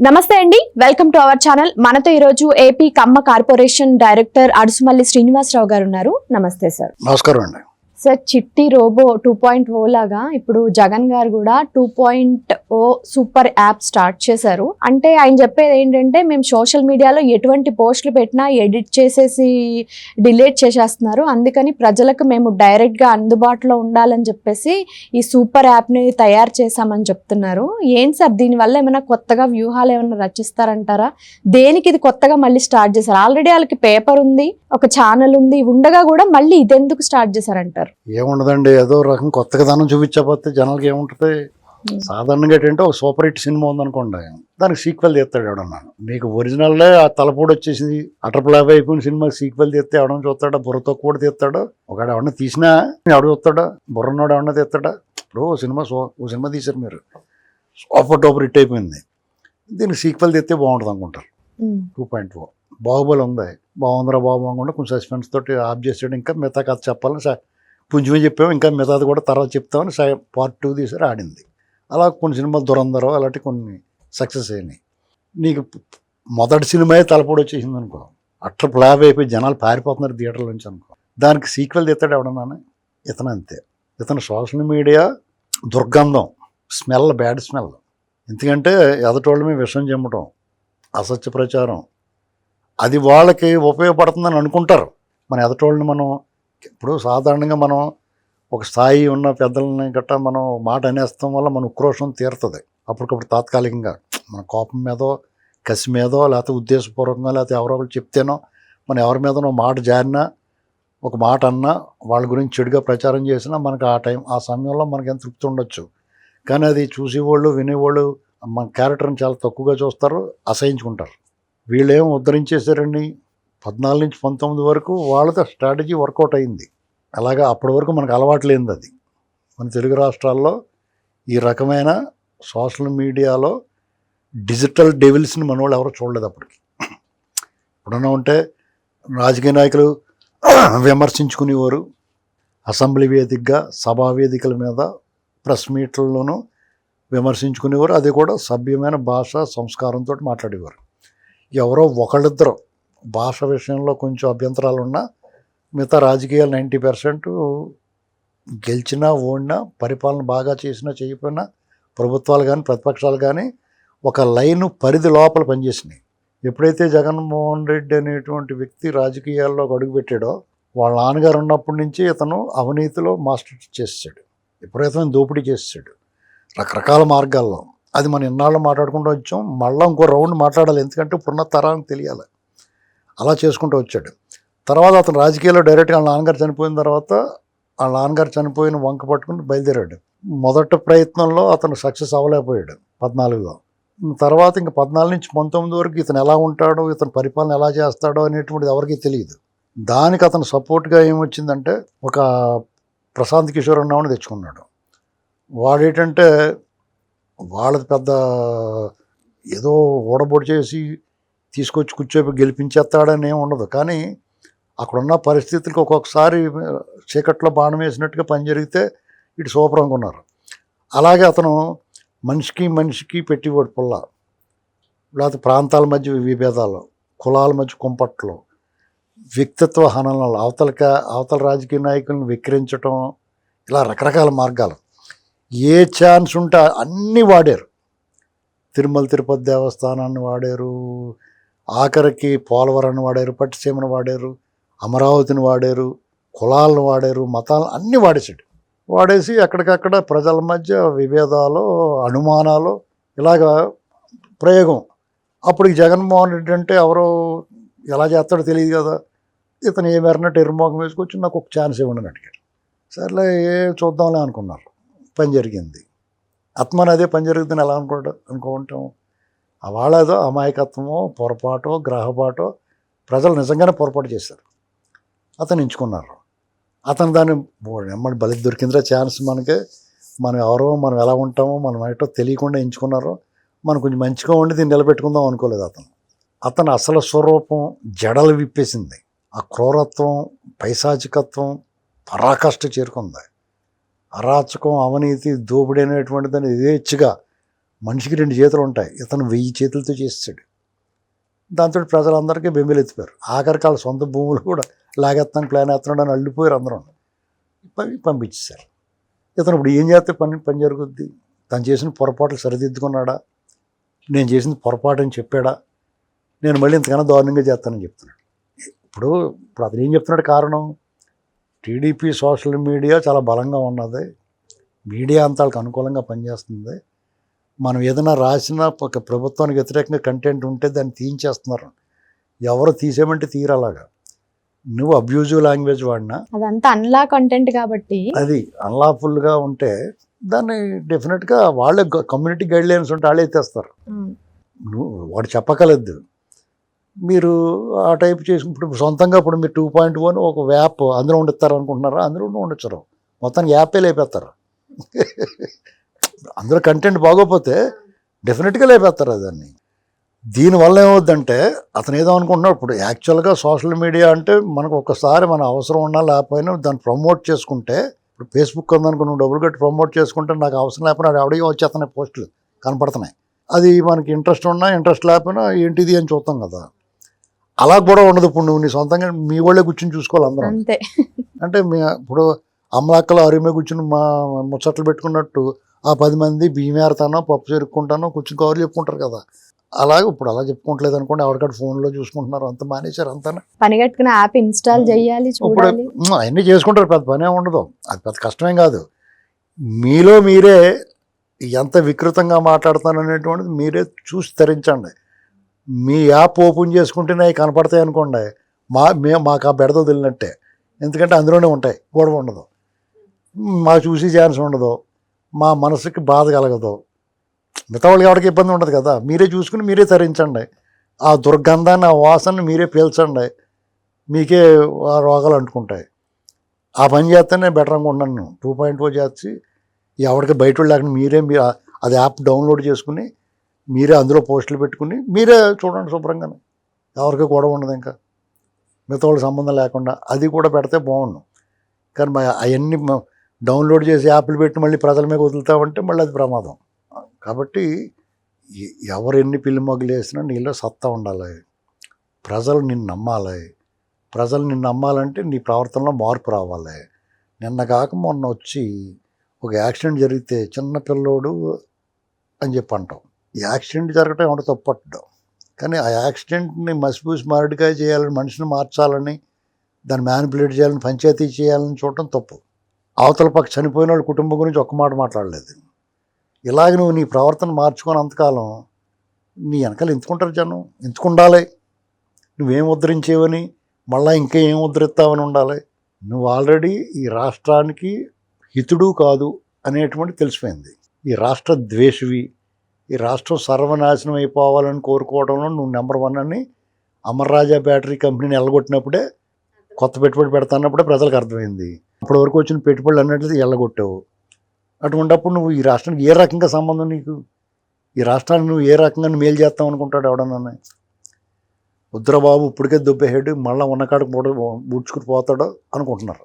నమస్తే అండి, welcome to our channel. మనతో ఈరోజు ఏపీ కమ్మ కార్పొరేషన్ డైరెక్టర్ అడుసుమల్లి శ్రీనివాసరావు గారు ఉన్నారు. నమస్తే సార్. నమస్కారం అండి. సార్, చిట్టి రోబో 2.0 లాగా ఇప్పుడు జగన్ గారు కూడా 2.0 సూపర్ యాప్ స్టార్ట్ చేశారు. అంటే ఆయన చెప్పేది ఏంటంటే, మేము సోషల్ మీడియాలో ఎటువంటి పోస్టులు పెట్టినా ఎడిట్ చేసేసి డిలీట్ చేసేస్తున్నారు, అందుకని ప్రజలకు మేము డైరెక్ట్ గా అందుబాటులో ఉండాలని చెప్పేసి ఈ సూపర్ యాప్ ని తయారు చేశామని చెప్తున్నారు. ఏం సార్, దీనివల్ల ఏమైనా కొత్తగా వ్యూహాలు ఏమైనా రచిస్తారంటారా? దేనికి ఇది కొత్తగా మళ్ళీ స్టార్ట్ చేశారు? ఆల్రెడీ వాళ్ళకి పేపర్ ఉంది, ఒక ఛానల్ ఉంది, ఉండగా కూడా మళ్ళీ ఇదెందుకు స్టార్ట్ చేశారంటారు? ఏముండదండి, ఏదో రకం కొత్తగా దానం చూపించకపోతే జనాలకి ఏముంటుంది. సాధారణంగా ఏంటంటే ఒక సూపర్ హిట్ సినిమా ఉందనుకోండి, దానికి సీక్వెల్ తీస్తాడు ఎవడన్నా. మీకు ఒరిజినల్లే ఆ తలపూడి వచ్చేసి అటర్ ఫ్లాప్ అయిపోయిన సినిమాకి సీక్వెల్ తీస్తే ఎవడన్నా చూస్తాడా? బుర్రతో కూడా తీస్తాడు. ఒకడు ఎవడన్నా తీసినా ఎవడు చూస్తాడా? బుర్రనోడు ఎవడన్నా తీస్తాడా? ఇప్పుడు ఓ సినిమా తీశారు మీరు, సూపర్ టూపర్ హిట్ అయిపోయింది, దీనికి సీక్వెల్ తీస్తే బాగుంటుంది అనుకుంటారు. 2.0 బాహుబలి ఉంది, బాగుందిరా బాబు అనుకుంటే కొంచెం సస్పెన్స్ తోటి ఆఫ్ చేసాడు. ఇంకా మిగతా కథ చెప్పాలని పుంజుమే చెప్పాము, ఇంకా మిగతాది కూడా తర్వాత చెప్తామని పార్ట్ 2 తీసారు, ఆడింది. అలా కొన్ని సినిమాలు దురంధరం అలాంటి కొన్ని సక్సెస్ అయినాయి. నీకు మొదటి సినిమా తలపొడి వచ్చేసింది అనుకో, అట్లా ఫ్లాప్ అయిపోయి జనాలు పారిపోతున్నారు థియేటర్ల నుంచి అనుకో, దానికి సీక్వెల్ తీస్తాడు ఎవడన్నా? ఇతను అంతే. ఇతను సోషల్ మీడియా దుర్గంధం, స్మెల్, బ్యాడ్ స్మెల్. ఎందుకంటే ఎదటోళ్ళ మీద విషం చెమ్మటం, అసత్య ప్రచారం, అది వాళ్ళకి ఉపయోగపడుతుందని అనుకుంటారు. మన ఎదటోళ్ళని మనం ఇప్పుడు సాధారణంగా మనం ఒక స్థాయి ఉన్న పెద్దలని గట్టా మనం మాట అనేస్తాం వల్ల మన ఉక్రోషం తీరుతుంది అప్పటికప్పుడు తాత్కాలికంగా. మన కోపం మీదో కసి మీదో లేకపోతే ఉద్దేశపూర్వకంగా లేకపోతే ఎవరో ఒకరు చెప్తేనో మనం ఎవరి మీదనో మాట జారినా ఒక మాట అన్నా వాళ్ళ గురించి చెడుగా ప్రచారం చేసినా మనకు ఆ సమయంలో మనకి ఎంత తృప్తి ఉండొచ్చు. కానీ అది చూసేవాళ్ళు వినేవాళ్ళు మన క్యారెక్టర్ని చాలా తక్కువగా చూస్తారు, అసహించుకుంటారు. వీళ్ళేం ఉద్ధరించేశారండి, 14 నుంచి 19 వరకు వాళ్ళతో స్ట్రాటజీ వర్కౌట్ అయింది. అలాగా అప్పటి వరకు మనకు అలవాటు లేనిది అది. మన తెలుగు రాష్ట్రాల్లో ఈ రకమైన సోషల్ మీడియాలో డిజిటల్ డెవిల్స్ని మన వాళ్ళు ఎవరో చూడలేదు అప్పటికి. ఇప్పుడన్నా ఉంటే రాజకీయ నాయకులు విమర్శించుకునేవారు, అసెంబ్లీ వేదికగా సభా వేదికల మీద ప్రెస్ మీట్లలోనూ విమర్శించుకునేవారు. అది కూడా సభ్యమైన భాష సంస్కారంతో మాట్లాడేవారు. ఎవరో ఒకళ్ళిద్దరు భాష విషయంలో కొంచెం అభ్యంతరాలు ఉన్నా మిగతా రాజకీయాలు 90% గెలిచినా ఓడినా పరిపాలన బాగా చేసినా చేయకపోయినా ప్రభుత్వాలు కానీ ప్రతిపక్షాలు కానీ ఒక లైను పరిధి లోపల పనిచేసినాయి. ఎప్పుడైతే జగన్మోహన్ రెడ్డి అనేటువంటి వ్యక్తి రాజకీయాల్లోకి అడుగుపెట్టాడో వాళ్ళ నాన్నగారు ఉన్నప్పటి నుంచి ఇతను అవినీతిలో మాస్టర్ చేసాడు, విపరీతమైన దోపిడీ చేసాడు రకరకాల మార్గాల్లో. అది మనం ఇన్నాళ్ళు మాట్లాడుకుంటూ వచ్చాం, మళ్ళీ ఇంకో రౌండ్ మాట్లాడాలి, ఎందుకంటే ఇప్పుడున్న తరానికి తెలియాలి. అలా చేసుకుంటూ వచ్చాడు. తర్వాత అతను రాజకీయాల్లో డైరెక్ట్గా వాళ్ళ నాన్నగారు చనిపోయిన తర్వాత వాళ్ళ నాన్నగారు చనిపోయిన వంక పట్టుకుని బయలుదేరాడు. మొదటి ప్రయత్నంలో అతను సక్సెస్ అవ్వలేకపోయాడు 14లో. తర్వాత ఇంకా 14 నుంచి 19 వరకు ఇతను ఎలా ఉంటాడో, ఇతను పరిపాలన ఎలా చేస్తాడో అనేటువంటిది ఎవరికీ తెలియదు. దానికి అతను సపోర్ట్గా ఏమొచ్చిందంటే ఒక ప్రశాంత్ కిషోర్ అన్నవాడిని తెచ్చుకున్నాడు. వాడేంటంటే వాళ్ళది పెద్ద ఏదో ఓడబొడి చేసి తీసుకొచ్చి కూర్చోబెట్టి గెలిపించేస్తాడని ఏమి ఉండదు. కానీ అక్కడున్న పరిస్థితులకు ఒక్కొక్కసారి చీకట్లో బాణం వేసినట్టుగా పని జరిగితే ఇటు సూపర్ అనుకున్నారు. అలాగే అతను మనిషికి పెట్టివాడు పుల్ల, లేకపోతే ప్రాంతాల మధ్య విభేదాలు, కులాల మధ్య కుంపట్లు, వ్యక్తిత్వ హననాలు, అవతల రాజకీయ నాయకులను విక్రించటం, ఇలా రకరకాల మార్గాలు. ఏ ఛాన్స్ ఉంటే అన్నీ వాడారు. తిరుమల తిరుపతి దేవస్థానాన్ని వాడారు, ఆఖరికి పోలవరాన్ని వాడారు, పట్టిసీమను వాడారు, అమరావతిని వాడారు, కులాలను వాడారు, మతాలను అన్నీ వాడేసి ఎక్కడికక్కడ ప్రజల మధ్య విభేదాలు, అనుమానాలు, ఇలాగా ప్రయోగం. అప్పుడు జగన్మోహన్ రెడ్డి అంటే ఎవరో ఎలా చేస్తాడో తెలియదు కదా, ఇతను ఏమేరన్నట్టు ఎరుమోగం వేసుకొచ్చి నాకు ఒక ఛాన్స్ ఇవ్వండి అడిగాడు. సర్లే చూద్దాంలే అనుకున్నారు. పని జరిగింది. ఆత్మని అదే పని జరుగుతుందని ఎలా అనుకుంటాం. వాళ్ళేదో అమాయకత్వమో పొరపాటో గ్రహపాటో ప్రజలు నిజంగానే పొరపాటు చేశారు, అతను ఎంచుకున్నారు. అతను దాన్ని ఎమ్మడి బలి దొరికిందిరా ఛాన్స్ మనకి, మనం ఎవరో మనం ఎలా ఉంటామో మనం ఏంటో తెలియకుండా ఎంచుకున్నారో, మనం కొంచెం మంచిగా ఉండి దీన్ని నిలబెట్టుకుందాం అనుకోలేదు. అతను అసలు స్వరూపం జడలు విప్పేసింది. ఆ క్రూరత్వం, పైశాచికత్వం పరాకాష్ఠ చేరుకుంది. అరాచకం, అవినీతి, దోపిడీ అనేటువంటి దాన్ని యథేచ్ఛగా మనిషికి 2 చేతులు ఉంటాయి, ఇతను 1000 చేతులతో చేస్తాడు. దాంతో ప్రజలందరికీ బెంబేలెత్తిపోయారు. ఆఖరికి వాళ్ళ సొంత భూములు కూడా లాగేస్తాను ప్లాన్ వేస్తున్నాడు అని అల్లిపోయారు అందరూ. పంపించేశారు. ఇతను ఇప్పుడు ఏం చేస్తే పని జరుగుద్ది? తను చేసిన పొరపాట్లు సరిదిద్దుకున్నాడా? నేను చేసింది పొరపాటు అని చెప్పాడా? నేను మళ్ళీ ఇంతకన్నా దారుణంగా చేస్తానని చెప్తున్నాడు. ఇప్పుడు అతను ఏం చెప్తున్నాడు కారణం? టీడీపీ సోషల్ మీడియా చాలా బలంగా ఉన్నది, మీడియా అంతా వాళ్ళకి అనుకూలంగా పనిచేస్తుంది, మనం ఏదైనా రాసిన ఒక ప్రభుత్వానికి వ్యతిరేకంగా కంటెంట్ ఉంటే దాన్ని తీయించేస్తున్నారు, ఎవరు తీసేయమంటే తీరలాగా. నువ్వు అబ్యూజివ్ లాంగ్వేజ్ వాడినా, అదంతా అన్లా కంటెంట్ కాబట్టి అది అన్లాఫుల్గా ఉంటే దాన్ని డెఫినెట్గా వాళ్ళే కమ్యూనిటీ గైడ్ లైన్స్ ఉంటే వాళ్ళే ఎత్తేస్తారు. నువ్వు వాడు చెప్పగలదు. మీరు ఆ టైప్ చేసి ఇప్పుడు సొంతంగా ఇప్పుడు మీరు 2.1 ఒక యాప్ అందులో ఉండిస్తారు అనుకుంటున్నారా? అందులో ఉండొచ్చారు, మొత్తానికి యాపే లేపేస్తారు. అందులో కంటెంట్ బాగోపోతే డెఫినెట్గా లేపేస్తారు దాన్ని. దీనివల్ల ఏమవుద్దంటే అతను ఏదో అనుకుంటున్నాడు. ఇప్పుడు యాక్చువల్గా సోషల్ మీడియా అంటే మనకు ఒక్కసారి మన అవసరం ఉన్నా లేకపోయినా దాన్ని ప్రమోట్ చేసుకుంటే, ఇప్పుడు ఫేస్బుక్ ఉందనుకో, నువ్వు డబ్బులు కట్టి ప్రమోట్ చేసుకుంటే నాకు అవసరం లేకపోయినా ఎవడికి వచ్చేస్తున్నాయి, పోస్టులు కనపడుతున్నాయి. అది మనకి ఇంట్రెస్ట్ ఉన్నా ఇంట్రెస్ట్ లేకపోయినా ఏంటిది అని చూస్తాం కదా. అలా కూడా ఉండదు. ఇప్పుడు నువ్వు నీ సొంతంగా మీ వాళ్ళే కూర్చొని చూసుకోవాలి అందరం. అంతే. అంటే ఇప్పుడు అమ్మలక్కలు అరిమే కూర్చుని మా ముచ్చట్లు పెట్టుకున్నట్టు ఆ 10 మంది బియ్యమేరతానో పప్పు చెరుక్కుంటానో కూర్చుని కవర్లు చెప్పుకుంటారు కదా. అలాగే ఇప్పుడు అలా చెప్పుకోవట్లేదు అనుకోండి, ఎవరికక్కడ ఫోన్లో చూసుకుంటున్నారు, అంత మానేశారు. అంతా పని కట్టుకున్న యాప్ ఇన్స్టాల్ చేయాలి, ఇప్పుడు చూడాలి, అవన్నీ చేసుకుంటారు, పెద్ద పనే ఉండదు, అది పెద్ద కష్టమేం కాదు. మీలో మీరే ఎంత వికృతంగా మాట్లాడుతాను అనేటువంటిది మీరే చూసి తరించండి. మీ యాప్ ఓపెన్ చేసుకుంటేనే అవి కనపడతాయి అనుకోండి, మాకు ఆ బెడద వదిలినట్టే. ఎందుకంటే అందులోనే ఉంటాయి, గొడవ ఉండదు, మాకు చూసి ఛాన్స్ ఉండదు, మా మనసుకి బాధ కలగదు, మిగతా వాళ్ళకి ఎవరికి ఇబ్బంది ఉండదు కదా. మీరే చూసుకుని మీరే తరించండి, ఆ దుర్గంధాన్ని ఆ వాసనని మీరే పీల్చండి, మీకే ఆ రోగాలు అంటుకుంటాయి. ఆ పని చేస్తేనే బెటర్ అనుకుంటున్నాను. 2.0 చేసి ఎవరికి బయట లేకుండా మీరే అది యాప్ డౌన్లోడ్ చేసుకుని మీరే అందులో పోస్టులు పెట్టుకుని మీరే చూడండి శుభ్రంగానే, ఎవరికి గొడవ ఉండదు. ఇంకా మిగతా వాళ్ళకి సంబంధం లేకుండా అది కూడా పెడితే బాగుండు. కానీ అవన్నీ డౌన్లోడ్ చేసి యాప్లు పెట్టి మళ్ళీ ప్రజల మీద వదులుతామంటే మళ్ళీ అది ప్రమాదం. కాబట్టి ఎవరు ఎన్ని పిల్లి మొగ్గులు వేసినా నీలో సత్తా ఉండాలి, ప్రజలు నిన్ను నమ్మాలి. ప్రజలు నిన్ను నమ్మాలంటే నీ ప్రవర్తనలో మార్పు రావాలి. నిన్న కాక మొన్న వచ్చి ఒక యాక్సిడెంట్ జరిగితే చిన్న పిల్లోడు అని చెప్పి అంటాం. ఈ యాక్సిడెంట్ జరగటం ఏమంటే తప్పట్టడం, కానీ ఆ యాక్సిడెంట్ని మసిపూసి మారడికాయ చేయాలని, మనిషిని మార్చాలని, దాన్ని మ్యానిపులేట్ చేయాలని, పంచాయతీ చేయాలని చూడటం తప్పు. అవతల పక్క చనిపోయిన వాళ్ళ కుటుంబం గురించి ఒక్క మాట మాట్లాడలేదు. ఇలాగ నువ్వు నీ ప్రవర్తన మార్చుకోనంతకాలం నీ వెనకాల ఎంచుకుంటారు జనం, ఎంచుకుండాలి. నువ్వేం ఉద్ధరించేవని మళ్ళీ ఇంకా ఏం ఉద్ధరిస్తావని ఉండాలి. నువ్వు ఆల్రెడీ ఈ రాష్ట్రానికి హితుడు కాదు అనేటువంటి తెలిసిపోయింది. ఈ రాష్ట్ర ద్వేషివి, ఈ రాష్ట్రం సర్వనాశనం అయిపోవాలని కోరుకోవడంలో నువ్వు నెంబర్ 1 అని అమర్రాజా బ్యాటరీ కంపెనీని ఎల్లగొట్టినప్పుడే, కొత్త పెట్టుబడి పెడతాన్నప్పుడే ప్రజలకు అర్థమైంది. అప్పటి వరకు వచ్చిన పెట్టుబడులు అన్నట్లయితే ఎల్లగొట్టావు. అటువంటిప్పుడు నువ్వు ఈ రాష్ట్రానికి ఏ రకంగా సంబంధం నీకు? ఈ రాష్ట్రాన్ని నువ్వు ఏ రకంగా మేలు చేస్తావు అనుకుంటాడు ఎవడన్నా? ఉద్రబాబు ఇప్పటికే దుబ్బేహేడు, మళ్ళీ ఉన్నకాడికి బుడ్చుకుని పోతాడో అనుకుంటున్నారు.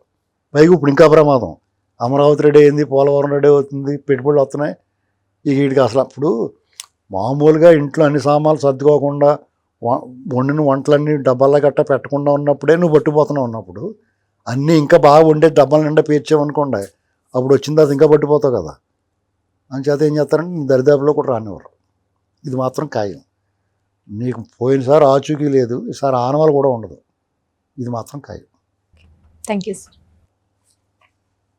పైగా ఇప్పుడు ఇంకా ప్రమాదం, అమరావతి రెడీ అయింది, పోలవరం రెడీ అవుతుంది, పెట్టుబడులు వస్తున్నాయి. ఇక వీడికి అసలు అప్పుడు మామూలుగా ఇంట్లో అన్ని సామాన్లు సర్దుకోకుండా వండిన వంటలన్నీ డబ్బాల్లో గట్ట పెట్టకుండా ఉన్నప్పుడే నువ్వు పట్టిపోతున్నావు. ఉన్నప్పుడు అన్నీ ఇంకా బాగా వండే డబ్బాల నిండా పేర్చామనుకోండి, అప్పుడు వచ్చిన తర్వాత ఇంకా పట్టిపోతావు కదా. అంచేత ఏం చేస్తారంటే నీ దరిదాపులో కూడా రానివ్వరు. ఇది మాత్రం ఖాయం. నీకు పోయినసారి ఆచూకీ లేదు, ఈసారి ఆనవాళ్ళు కూడా ఉండదు. ఇది మాత్రం ఖాయం. Thank you sir.